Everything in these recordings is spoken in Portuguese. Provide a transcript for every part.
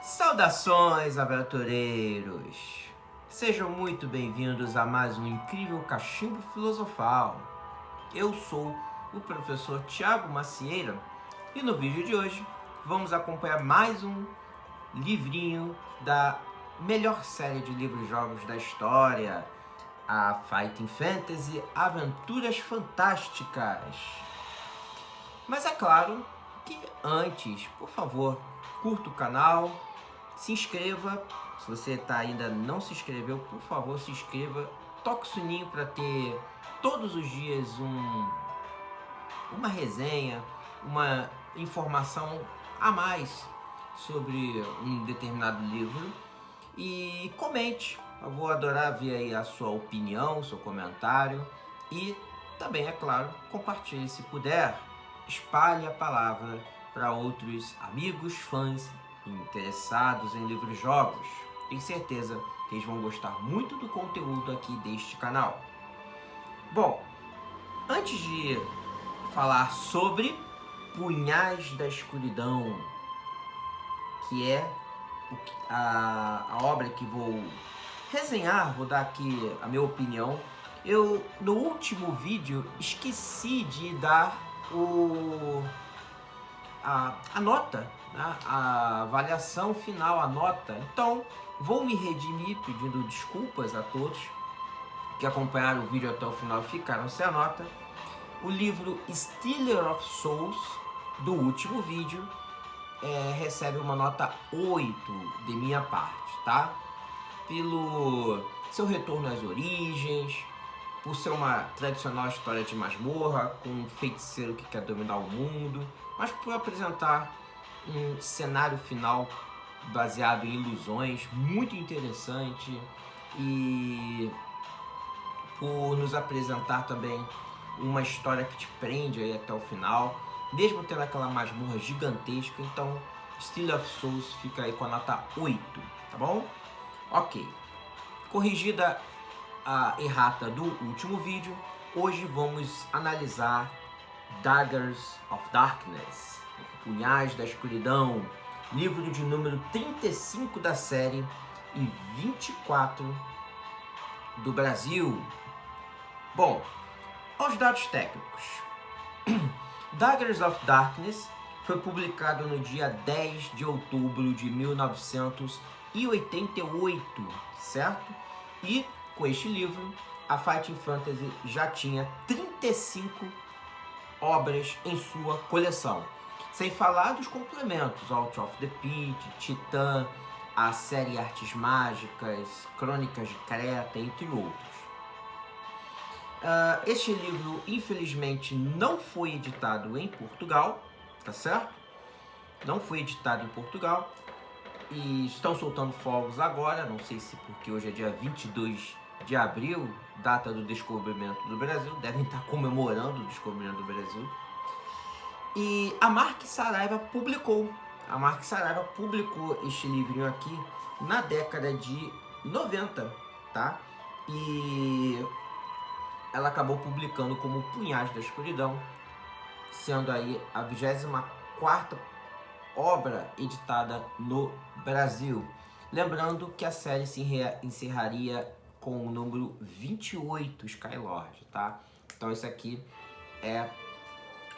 Saudações, aventureiros! Sejam muito bem-vindos a mais um incrível cachimbo filosofal. Eu sou o professor Tiago Macieira e no vídeo de hoje vamos acompanhar mais um livrinho da melhor série de livros-jogos da história, a Fighting Fantasy Aventuras Fantásticas. Mas é claro que antes, por favor, curta o canal, se inscreva. Se você ainda não se inscreveu, por favor, se inscreva. Toque o sininho para ter todos os dias uma resenha, uma informação a mais sobre um determinado livro. E comente. Eu vou adorar ver aí a sua opinião, seu comentário. E também, é claro, compartilhe se puder. Espalhe a palavra para outros amigos, fãs interessados em livros-jogos. Tenho certeza que eles vão gostar muito do conteúdo aqui deste canal. Bom, antes de falar sobre Punhais da Escuridão, que é a obra que vou resenhar, vou dar aqui a minha opinião. Eu, no último vídeo, esqueci de dar a nota, né? A avaliação final, a nota. Então, vou me redimir pedindo desculpas a todos que acompanharam o vídeo até o final e ficaram sem a nota. O livro Stealer of Souls, do último vídeo, recebe uma nota 8 de minha parte, tá? Pelo seu retorno às origens, por ser uma tradicional história de masmorra, com um feiticeiro que quer dominar o mundo, mas por apresentar um cenário final baseado em ilusões, muito interessante, e por nos apresentar também uma história que te prende aí até o final, mesmo tendo aquela masmorra gigantesca. Então, Stealer of Souls fica aí com a nota 8, tá bom? Ok. Corrigida a errata do último vídeo, hoje vamos analisar Daggers of Darkness, Punhais da Escuridão, livro de número 35 da série e 24 do Brasil. Bom, aos dados técnicos. Daggers of Darkness foi publicado no dia 10 de outubro de 1988, certo? E com este livro, a Fighting Fantasy já tinha 35 obras em sua coleção. Sem falar dos complementos, Out of the Pit, Titã, a série Artes Mágicas, Crônicas de Creta, entre outros. Este livro, infelizmente, não foi editado em Portugal, tá certo? Não foi editado em Portugal. E estão soltando fogos agora, não sei se porque hoje é dia 22 de abril, data do descobrimento do Brasil, devem estar comemorando o descobrimento do Brasil. E a Mark Saraiva publicou este livrinho aqui na década de 90, tá? E ela acabou publicando como Punhais da Escuridão, sendo aí a 24ª obra editada no Brasil. Lembrando que a série se encerraria com o número 28, Skylord, tá? Então esse aqui é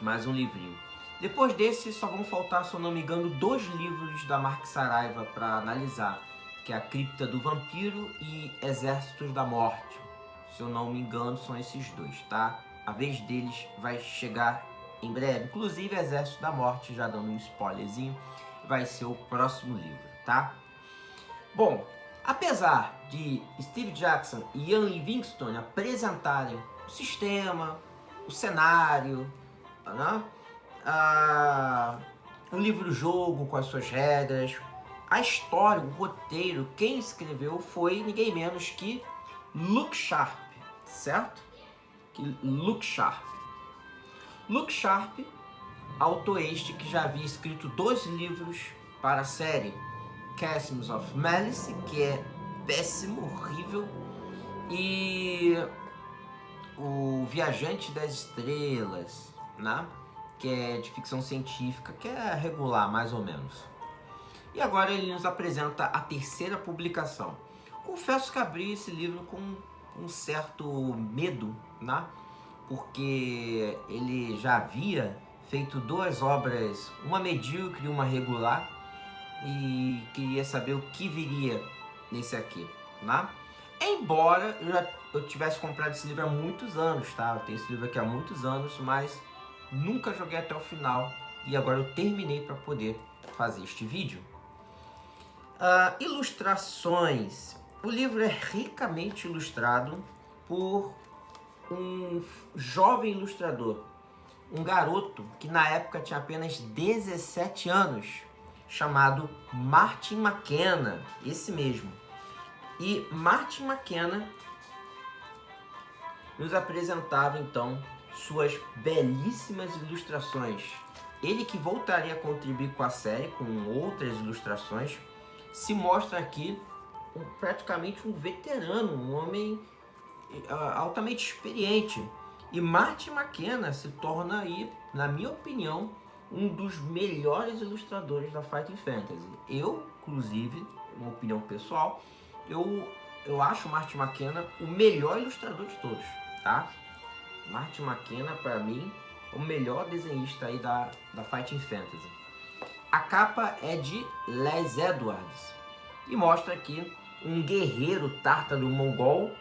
mais um livrinho. Depois desse, só vão faltar, se eu não me engano, 2 livros da Mark Saraiva para analisar, que é A Cripta do Vampiro e Exércitos da Morte. Se eu não me engano, são esses 2, tá? A vez deles vai chegar em breve. Inclusive, Exército da Morte, já dando um spoilerzinho, vai ser o próximo livro, tá? Bom, apesar de Steve Jackson e Ian Livingstone apresentarem o sistema, o cenário, né? O livro-jogo com as suas regras, a história, o roteiro, quem escreveu foi ninguém menos que Luke Sharp, certo? Luke Sharp, autor este que já havia escrito 2 livros para a série Chasms of Malice, que é péssimo, horrível, e o Viajante das Estrelas, né? Que é de ficção científica, que é regular, mais ou menos. E agora ele nos apresenta a terceira publicação. Confesso que abri esse livro com um certo medo, né? Porque ele já havia feito duas obras, uma medíocre e uma regular, e queria saber o que viria nesse aqui, né? Embora eu tivesse comprado esse livro há muitos anos, tá? Eu tenho esse livro aqui há muitos anos, mas nunca joguei até o final e agora eu terminei para poder fazer este vídeo. Ilustrações. O livro é ricamente ilustrado por um jovem ilustrador, um garoto que na época tinha apenas 17 anos, chamado Martin McKenna, esse mesmo. E Martin McKenna nos apresentava então suas belíssimas ilustrações. Ele, que voltaria a contribuir com a série com outras ilustrações, se mostra aqui praticamente um veterano, um homem altamente experiente. E Martin McKenna se torna aí, na minha opinião, um dos melhores ilustradores da Fighting Fantasy. Eu, inclusive, uma opinião pessoal, eu acho Martin McKenna o melhor ilustrador de todos, tá? Martin McKenna, para mim, o melhor desenhista aí da Fighting Fantasy. A capa é de Les Edwards e mostra aqui um guerreiro tártaro mongol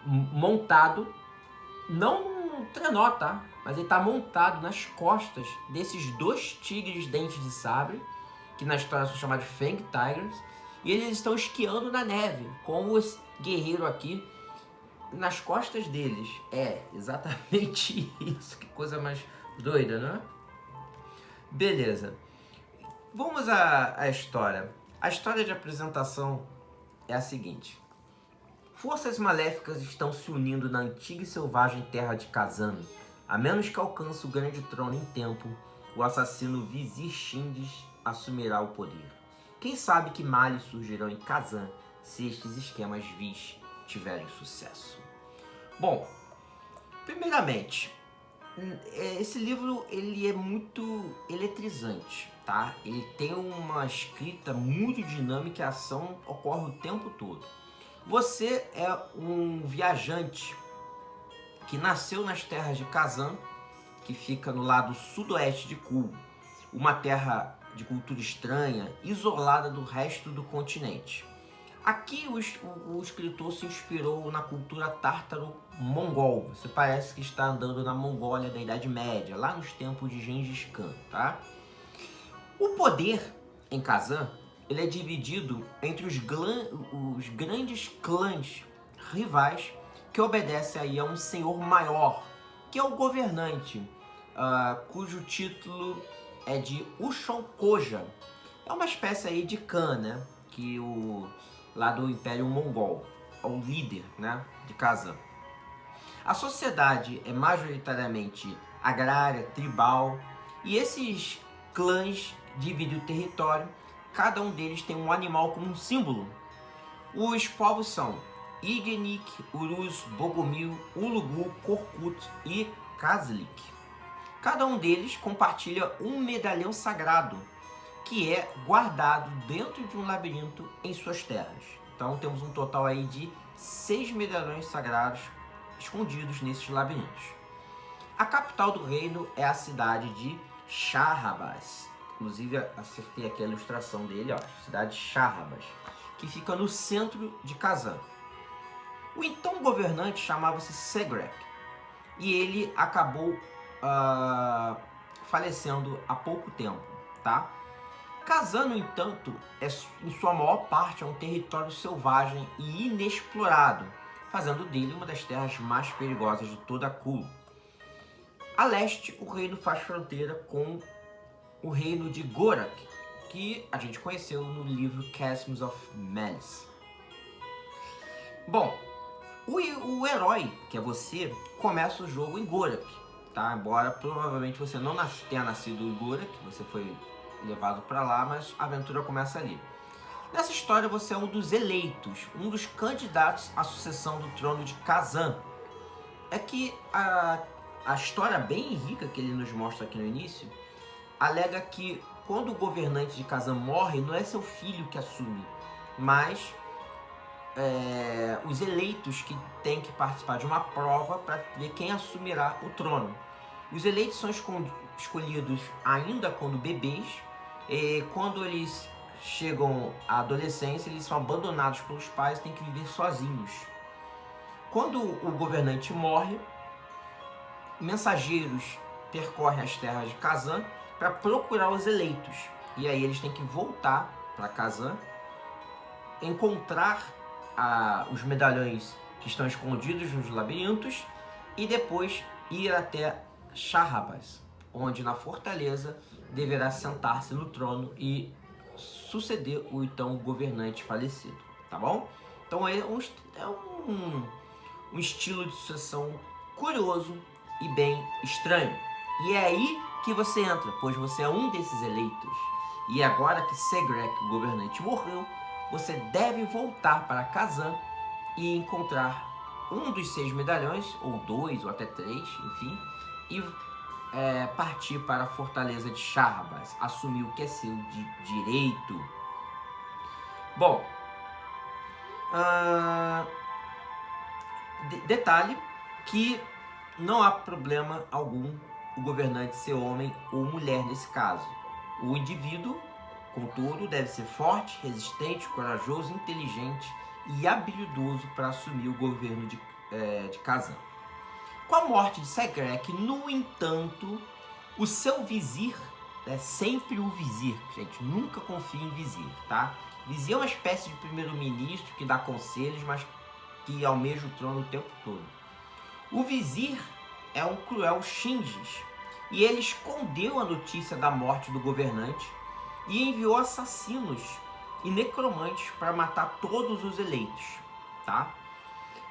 montado, não num trenó, tá? Mas ele tá montado nas costas desses dois tigres dentes de sabre, que na história são chamados Fang Tigers, e eles estão esquiando na neve, com esse guerreiro aqui nas costas deles. É exatamente isso, que coisa mais doida, não é? Beleza, vamos à história. A história de apresentação é a seguinte: forças maléficas estão se unindo na antiga e selvagem terra de Kazan. A menos que alcance o grande trono em tempo, o assassino Vizir Shindes assumirá o poder. Quem sabe que males surgirão em Kazan se estes esquemas vis tiverem sucesso. Bom, primeiramente, esse livro ele é muito eletrizante, tá? Ele tem uma escrita muito dinâmica e a ação ocorre o tempo todo. Você é um viajante que nasceu nas terras de Kazan, que fica no lado sudoeste de Kul, uma terra de cultura estranha, isolada do resto do continente. Aqui o escritor se inspirou na cultura tártaro-mongol. Você parece que está andando na Mongólia da Idade Média, lá nos tempos de Gengis Khan, tá? O poder em Kazan ele é dividido entre os grandes clãs rivais que obedecem aí a um senhor maior, que é o governante, cujo título é de Ushon-Koja. É uma espécie aí de Khan, né? Que lá do Império Mongol, é o líder, né, de Kazan. A sociedade é majoritariamente agrária, tribal, e esses clãs dividem o território. Cada um deles tem um animal como um símbolo. Os povos são Igenik, Urus, Bogomil, Ulugu, Korkut e Kazlik. Cada um deles compartilha um medalhão sagrado, que é guardado dentro de um labirinto em suas terras. Então temos um total aí de 6 medalhões sagrados escondidos nesses labirintos. A capital do reino é a cidade de Shahrabaz. Inclusive acertei aqui a ilustração dele, ó, cidade de Shahrabaz, que fica no centro de Kazan. O então governante chamava-se Segrek e ele acabou falecendo há pouco tempo, tá? Kazan, no entanto, em sua maior parte é um território selvagem e inexplorado, fazendo dele uma das terras mais perigosas de toda a Kul. A leste, o reino faz fronteira com o reino de Gorak, que a gente conheceu no livro Chasms of Malice. Bom, o herói, que é você, começa o jogo em Gorak, tá? Embora provavelmente você não tenha nascido em Gorak, você foi levado para lá, mas a aventura começa ali. Nessa história você é um dos eleitos, um dos candidatos à sucessão do trono de Kazan. É que a história bem rica que ele nos mostra aqui no início alega que quando o governante de Kazan morre, não é seu filho que assume, mas os eleitos que têm que participar de uma prova para ver quem assumirá o trono. Os eleitos são escolhidos ainda quando bebês, e quando eles chegam à adolescência, eles são abandonados pelos pais e têm que viver sozinhos. Quando o governante morre, mensageiros percorrem as terras de Kazan para procurar os eleitos. E aí eles têm que voltar para Kazan, encontrar os medalhões que estão escondidos nos labirintos e depois ir até Shahrabaz, onde na fortaleza deverá sentar-se no trono e suceder o então governante falecido, tá bom? Então é um estilo de sucessão curioso e bem estranho. E é aí que você entra, pois você é um desses eleitos. E agora que Segrek, o governante, morreu, você deve voltar para Kazan e encontrar um dos 6 medalhões, ou 2, ou até 3, enfim, e partir para a fortaleza de Shahrabaz, assumir o que é seu de direito. Bom, detalhe que não há problema algum o governante ser homem ou mulher nesse caso. O indivíduo, contudo, deve ser forte, resistente, corajoso, inteligente e habilidoso para assumir o governo de Kazan. Com a morte de Segrek, no entanto, o seu vizir, sempre o vizir, gente, nunca confie em vizir, tá? Vizir é uma espécie de primeiro-ministro que dá conselhos, mas que almeja o trono o tempo todo. O vizir é um cruel Shinges, e ele escondeu a notícia da morte do governante e enviou assassinos e necromantes para matar todos os eleitos, tá?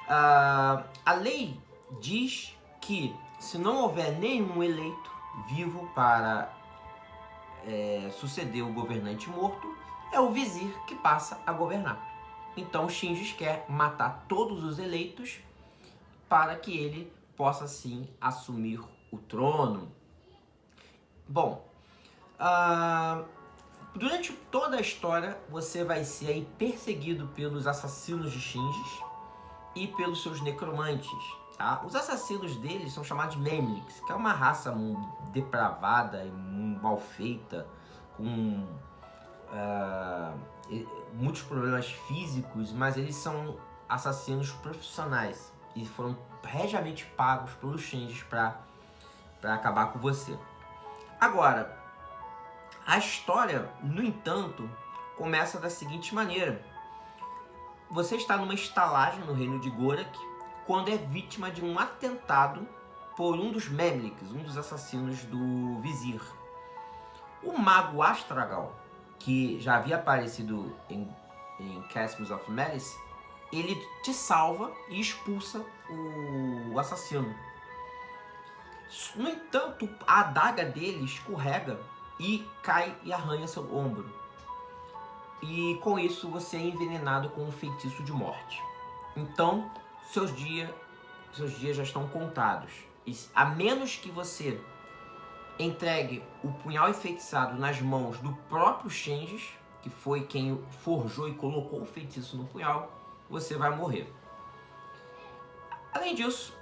A lei diz que se não houver nenhum eleito vivo para suceder o governante morto, é o vizir que passa a governar. Então Shinges quer matar todos os eleitos para que ele possa sim assumir o trono. Bom, durante toda a história você vai ser aí perseguido pelos assassinos de Shinges e pelos seus necromantes, tá? Os assassinos deles são chamados de Memliks, que é uma raça depravada e mal feita, com muitos problemas físicos, mas eles são assassinos profissionais e foram regiamente pagos pelos Shinges para acabar com você. Agora, a história, no entanto, começa da seguinte maneira. Você está numa estalagem no reino de Gorak quando é vítima de um atentado por um dos Memliks, um dos assassinos do vizir. O mago Astragal, que já havia aparecido em Chasms of Malice, ele te salva e expulsa o assassino. No entanto, a adaga dele escorrega e cai e arranha seu ombro. E com isso você é envenenado com um feitiço de morte. Então, seus dias já estão contados. E a menos que você entregue o punhal enfeitiçado nas mãos do próprio Shinges, que foi quem forjou e colocou o feitiço no punhal, você vai morrer. Além disso,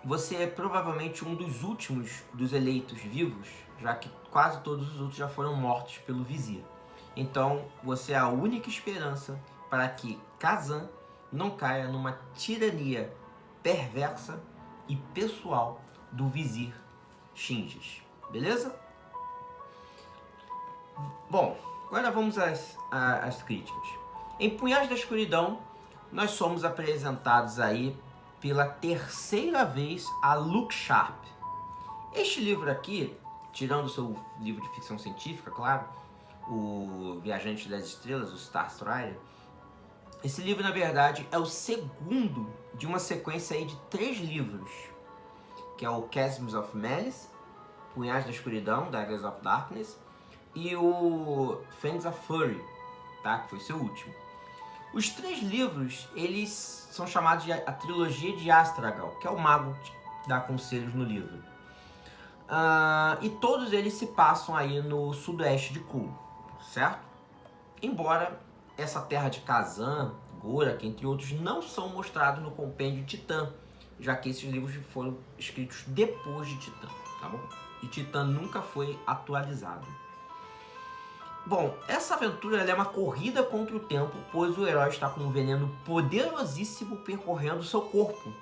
você é provavelmente um dos últimos dos eleitos vivos, já que quase todos os outros já foram mortos pelo vizir. Então, você é a única esperança para que Kazan não caia numa tirania perversa e pessoal do vizir Shinges. Beleza? Bom, agora vamos às críticas. Em Punhais da Escuridão, nós somos apresentados aí pela terceira vez a Luke Sharp. Este livro aqui, tirando o seu livro de ficção científica, claro, o Viajante das Estrelas, o Star Strider, esse livro, na verdade, é o segundo de uma sequência aí de 3 livros, que é o Chasms of Malice, Punhais da Escuridão, Daggers of Darkness, e o Fangs of Fury, tá? Que foi seu último. Os 3 livros, eles são chamados de a trilogia de Astragal, que é o mago que dá conselhos no livro. E todos eles se passam aí no sudoeste de Kul, certo? Embora essa terra de Kazan, Gorak, entre outros, não são mostrados no compêndio Titã, já que esses livros foram escritos depois de Titã, tá bom? E Titã nunca foi atualizado. Bom, essa aventura ela é uma corrida contra o tempo, pois o herói está com um veneno poderosíssimo percorrendo seu corpo.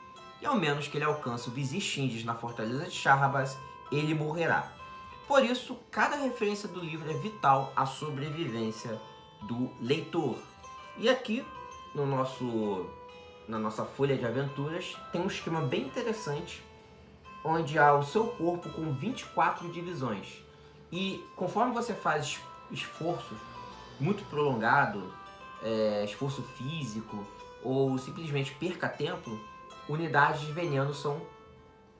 E ao menos que ele alcance o Vizir Shinges na fortaleza de Shahrabaz, ele morrerá. Por isso, cada referência do livro é vital à sobrevivência do leitor. E aqui, na nossa folha de aventuras, tem um esquema bem interessante, onde há o seu corpo com 24 divisões. E conforme você faz esforço muito prolongado, esforço físico, ou simplesmente perca tempo, unidades de veneno são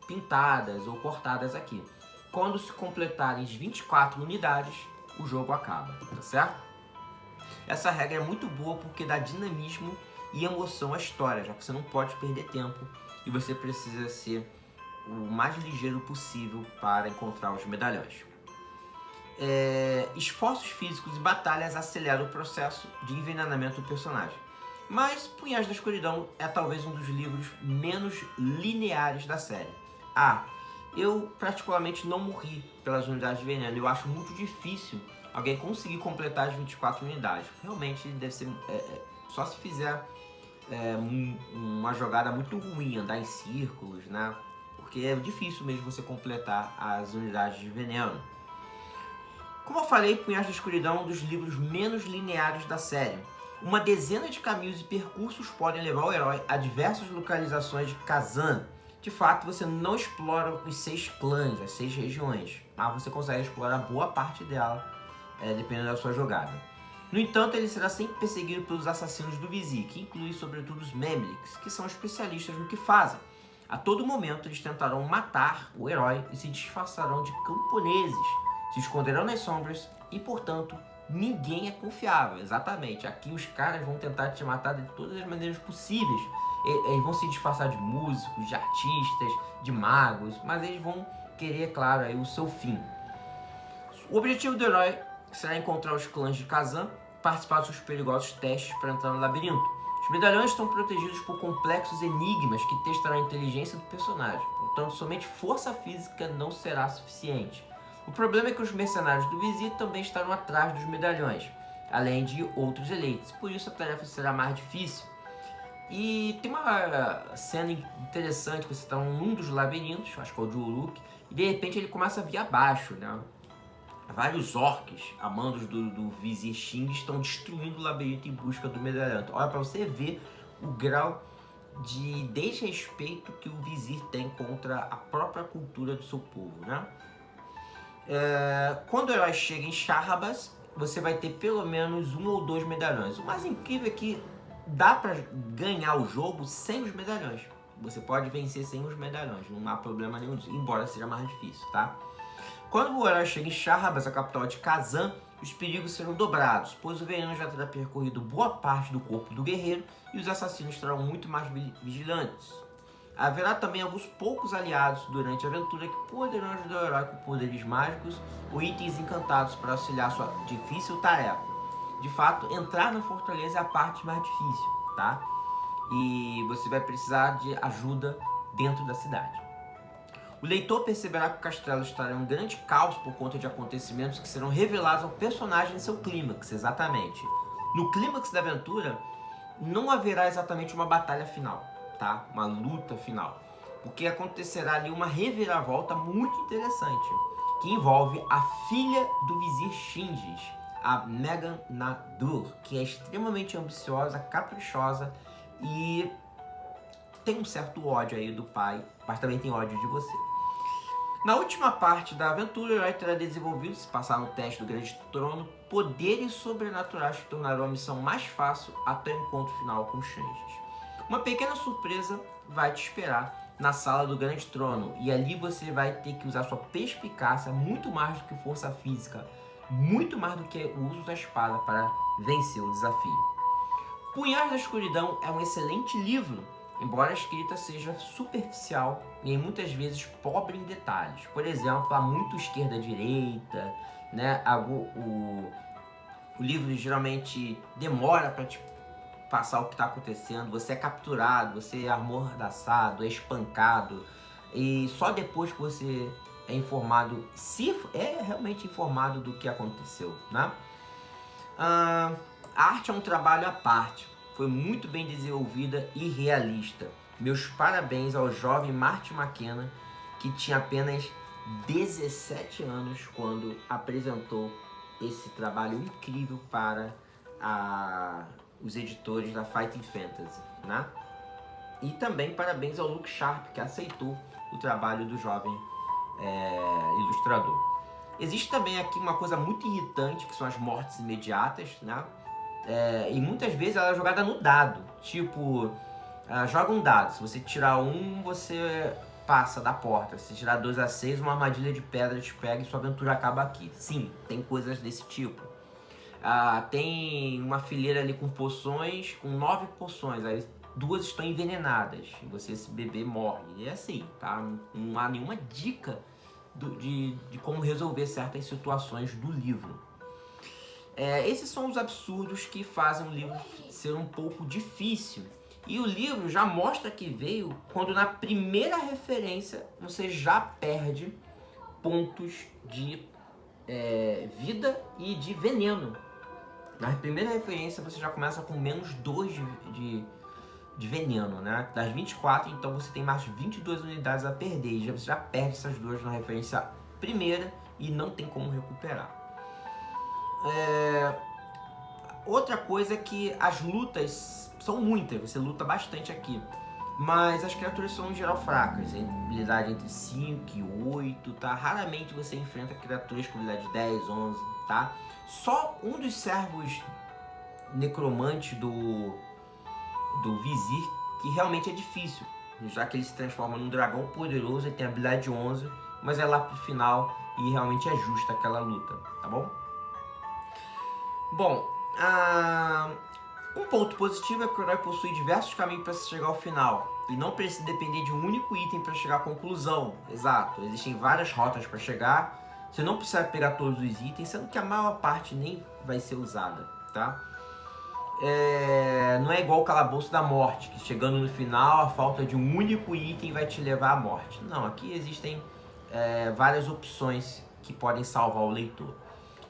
pintadas ou cortadas aqui. Quando se completarem as 24 unidades, o jogo acaba, tá certo? Essa regra é muito boa porque dá dinamismo e emoção à história, já que você não pode perder tempo e você precisa ser o mais ligeiro possível para encontrar os medalhões. Esforços físicos e batalhas aceleram o processo de envenenamento do personagem. Mas Punhais da Escuridão é talvez um dos livros menos lineares da série. Eu particularmente não morri pelas unidades de veneno. Eu acho muito difícil alguém conseguir completar as 24 unidades. Realmente deve ser só se fizer uma jogada muito ruim, andar em círculos, né? Porque é difícil mesmo você completar as unidades de veneno. Como eu falei, Punhais da Escuridão é um dos livros menos lineares da série. Uma dezena de caminhos e percursos podem levar o herói a diversas localizações de Kazan. De fato, você não explora os 6 clãs, as 6 regiões, mas você consegue explorar boa parte dela, dependendo da sua jogada. No entanto, ele será sempre perseguido pelos assassinos do Vizir, que inclui sobretudo os Memeliks, que são especialistas no que fazem. A todo momento, eles tentarão matar o herói e se disfarçarão de camponeses, se esconderão nas sombras e, portanto, ninguém é confiável. Exatamente, aqui os caras vão tentar te matar de todas as maneiras possíveis. Eles vão se disfarçar de músicos, de artistas, de magos, mas eles vão querer, claro, aí, o seu fim. O objetivo do herói será encontrar os clãs de Kazan, participar dos seus perigosos testes para entrar no labirinto. Os medalhões estão protegidos por complexos enigmas que testarão a inteligência do personagem, portanto somente força física não será suficiente. O problema é que os mercenários do Vizir também estarão atrás dos medalhões, além de outros eleitos, por isso a tarefa será mais difícil. E tem uma cena interessante, você está num dos labirintos, acho que é o de Uruk, e de repente ele começa a vir abaixo, né? Vários orcs, amandos do Vizir Shing, estão destruindo o labirinto em busca do medalhão. Olha, para você ver o grau de desrespeito que o Vizir tem contra a própria cultura do seu povo, né? Quando o herói chega em Shahrabaz, você vai ter pelo menos 1 ou 2 medalhões. O mais incrível é que dá para ganhar o jogo sem os medalhões. Você pode vencer sem os medalhões, não há problema nenhum, embora seja mais difícil, tá? Quando o herói chega em Shahrabaz, a capital de Kazan, os perigos serão dobrados, pois o veneno já terá percorrido boa parte do corpo do guerreiro e os assassinos estarão muito mais vigilantes. Haverá também alguns poucos aliados durante a aventura que poderão ajudar o herói com poderes mágicos ou itens encantados para auxiliar sua difícil tarefa. De fato, entrar na fortaleza é a parte mais difícil, tá? E você vai precisar de ajuda dentro da cidade. O leitor perceberá que o castelo estará em um grande caos por conta de acontecimentos que serão revelados ao personagem em seu clímax, exatamente. No clímax da aventura, não haverá exatamente uma batalha final, tá? Uma luta final. Porque acontecerá ali uma reviravolta muito interessante, que envolve a filha do Vizir Shinges, a Megan Nadur, que é extremamente ambiciosa, caprichosa e tem um certo ódio aí do pai, mas também tem ódio de você. Na última parte da aventura, o herói terá desenvolvido, se passar no teste do Grande Trono, poderes sobrenaturais que tornarão a missão mais fácil até o encontro final com Shinges. Uma pequena surpresa vai te esperar na sala do Grande Trono, e ali você vai ter que usar sua perspicácia muito mais do que força física, muito mais do que o uso da espada para vencer o desafio. Punhais da Escuridão é um excelente livro embora a escrita seja superficial e muitas vezes pobre em detalhes. Por exemplo, há muito esquerda-direita, né? O livro geralmente demora para te passar o que está acontecendo, você é capturado, você é amordaçado, é espancado, e só depois que você é informado, se é realmente informado do que aconteceu, né? A arte é um trabalho à parte, foi muito bem desenvolvida e realista. Meus parabéns ao jovem Martin McKenna, que tinha apenas 17 anos quando apresentou esse trabalho incrível para os editores da Fighting Fantasy, né? E também parabéns ao Luke Sharp, que aceitou o trabalho do jovem ilustrador. Existe também aqui uma coisa muito irritante, que são as mortes imediatas, né? E muitas vezes ela é jogada no dado. Tipo, joga um dado. Se você tirar um, você passa da porta. Se tirar 2 a 6, uma armadilha de pedra te pega e sua aventura acaba aqui. Sim, tem coisas desse tipo. Tem uma fileira ali com poções, com 9 poções. Aí 2 estão envenenadas. E você, esse bebê, morre. E é assim, tá? Não há nenhuma dica de como resolver certas situações do livro. Esses são os absurdos que fazem o livro ser um pouco difícil. E o livro já mostra que veio quando na primeira referência você já perde pontos de vida e de veneno. Na primeira referência você já começa com menos 2 de veneno, né? Das 24, então você tem mais 22 unidades a perder. E você já perde essas 2 na referência primeira e não tem como recuperar. Outra coisa é que as lutas são muitas, você luta bastante aqui. Mas as criaturas são em geral fracas, em habilidade entre 5 e 8, tá? Raramente você enfrenta criaturas com habilidade 10, 11, tá? Só um dos servos necromantes do Vizir, que realmente é difícil, já que ele se transforma num dragão poderoso e tem habilidade 11, mas é lá pro final e realmente é justa aquela luta, tá bom? Bom, um ponto positivo é que o herói possui diversos caminhos para chegar ao final e não precisa depender de um único item para chegar à conclusão. Exato, existem várias rotas para chegar, você não precisa pegar todos os itens, sendo que a maior parte nem vai ser usada, tá? Não é igual o Calabouço da Morte, que chegando no final a falta de um único item vai te levar à morte. Não, aqui existem várias opções que podem salvar o leitor.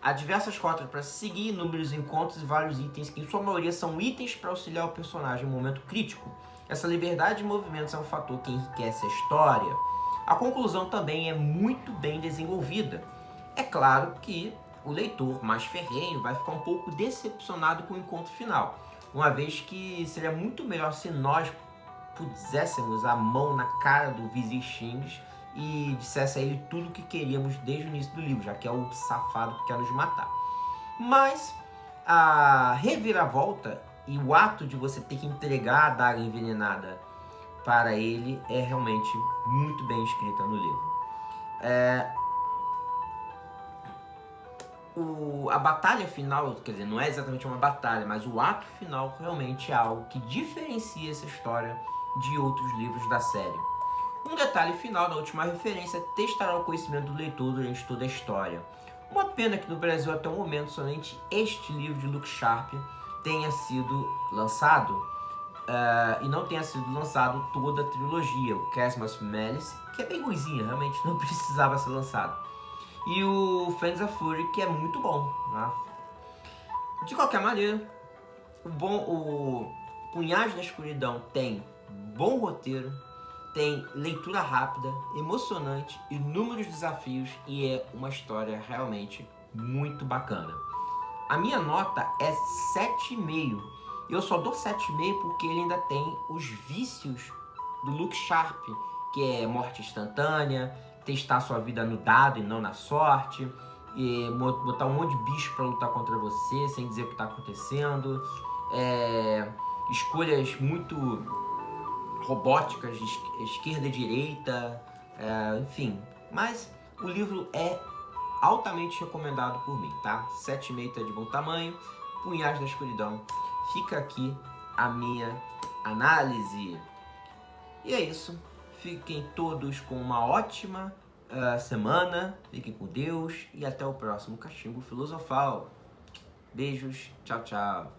Há diversas rotas para seguir, inúmeros encontros e vários itens que em sua maioria são itens para auxiliar o personagem em um momento crítico. Essa liberdade de movimentos é um fator que enriquece a história. A conclusão também é muito bem desenvolvida. É claro que o leitor mais ferrenho vai ficar um pouco decepcionado com o encontro final, uma vez que seria muito melhor se nós puséssemos a mão na cara do Vizir Shings e dissesse a ele tudo o que queríamos desde o início do livro, já que é o safado que quer nos matar. Mas a reviravolta e o ato de você ter que entregar a adaga envenenada para ele é realmente muito bem escrita no livro. A batalha final, quer dizer, não é exatamente uma batalha, mas o ato final realmente é algo que diferencia essa história de outros livros da série. Um detalhe final da última referência é testar o conhecimento do leitor durante toda a história. Uma pena que no Brasil até o momento somente este livro de Luke Sharp tenha sido lançado e não tenha sido lançado toda a trilogia, o Chasm of Malice, que é bem ruizinha, realmente não precisava ser lançado, e o Fans of Fury, que é muito bom, né? De qualquer maneira, o Punhais da Escuridão tem bom roteiro, tem leitura rápida, emocionante, inúmeros desafios e é uma história realmente muito bacana. A minha nota é 7,5. Eu só dou 7,5 porque ele ainda tem os vícios do Luke Sharp, que é morte instantânea, testar sua vida no dado e não na sorte, e botar um monte de bicho para lutar contra você sem dizer o que está acontecendo, escolhas muito robóticas, esquerda e direita, enfim. Mas o livro é altamente recomendado por mim, tá? 7,5 tá de bom tamanho. Punhais da Escuridão. Fica aqui a minha análise. E é isso. Fiquem todos com uma ótima semana. Fiquem com Deus e até o próximo Cachimbo Filosofal. Beijos. Tchau, tchau.